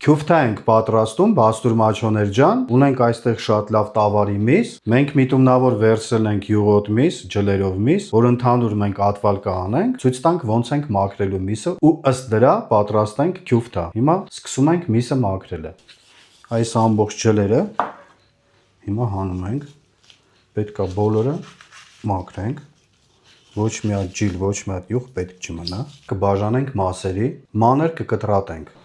Քյուֆթա ենք պատրաստում, Բաստուր Մաչոներ ջան, ունենք այստեղ շատ լավ տավարի միս, մենք միտումնավոր վերցրել ենք յուղոտ միս, ջլերով միս, որ ընդհանուր մենք ատվալ կանենք, ցույց տանք ոնց ենք մաքրելու միսը ու ըստ դրա պատրաստենք քյուֆթա։ Հիմա սկսում ենք միսը մաքրելը։ Այս ամբողջ ջլերը հիմա հանում ենք, պետք է բոլորը մաքրենք, ոչ մի հատ ջիլ, ոչ մի հատ յուղ պետք չմնա, կբաժանենք մասերի, մանր կկտրատենք։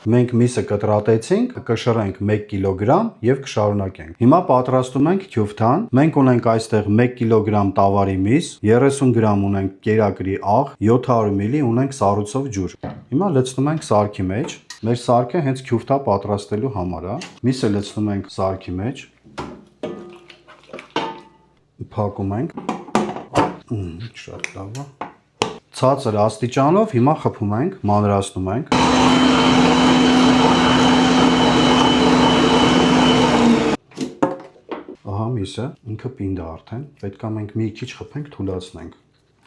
Մենք միսը կտրատեցինք, կշռենք 1 կիլոգրամ եւ կշարունակենք։ Հիմա պատրաստում ենք քյուֆթան։ Մենք ունենք այստեղ 1 կիլոգրամ տավարի միս, 30 գրամ ունենք կերակրի աղ, 700 մլ ունենք սառույցով ջուր։ Հիմա լցնում ենք սարքի մեջ։ Մեր սարքը հենց քյուֆթա պատրաստելու համար է։ Միսը լցնում ենք սարքի մեջ։ Փակում ենք։ Շատ լավ է։ Ցածր աստիճանով հիմա խփում ենք, մանրացնում ենք։ Ահա միսը, ինքը պինդ է արդեն, պետք է մենք մի քիչ խփենք, թուլացնենք։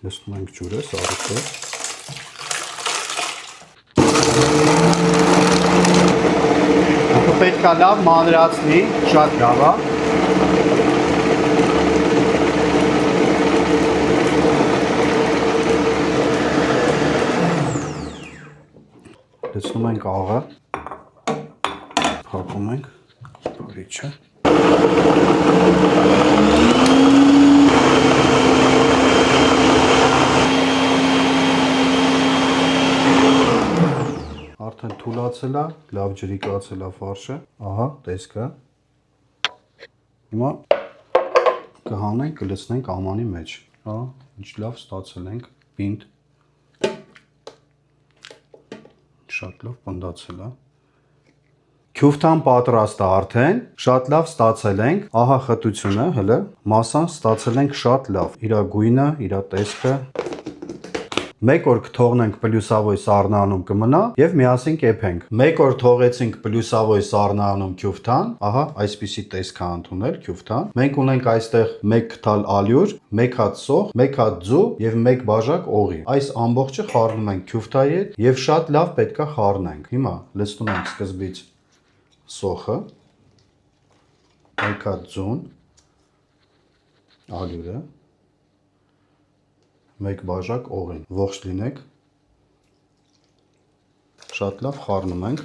Լցնում ենք ջուրը, սառույցով։ Ինքը պետք է լավ մանրացնի, շատ լավ է։ Լցնում ենք աղը, փակում ենք փորիչը։ Արդեն թուլացել է, լավ ջրիկացել է ֆարշը, ահա տեսքը։ Հիմա կհանենք, կլցնենք ամանի մեջ, հա, ինչ լավ ստացել ենք, պինդ։ Շատ լավ պնդացել է։ Քյուֆթան պատրաստ է արդեն, շատ լավ ստացել ենք, ահա խտությունը, հələ, մասան ստացել ենք շատ լավ, իր գույնը, իր տեսքը։ Մեկ օր կթողնենք պլյուսավոր սառնանում կմնա եւ միասին կեփենք։ Մեկ օր թողեցինք պլյուսավոր սառնանում քյուֆթան, ահա այսպիսի տեսք է ընդունել քյուֆթան։ Մենք ունենք այստեղ 1 քթալ ալյուր, 1 հատ սոխ, 1 հատ ձու եւ 1 բաժակ օղի։ Այս ամբողջը խառնում ենք քյուֆթայի հետ եւ շատ լավ պետքա խառնենք։ Հիմա լցնում ենք սկզբից սոխը, 1 հատ ձուն, ալյուրը, 1 բաժակ օղին, ողջ լինեք, շատ լավ խառնում ենք։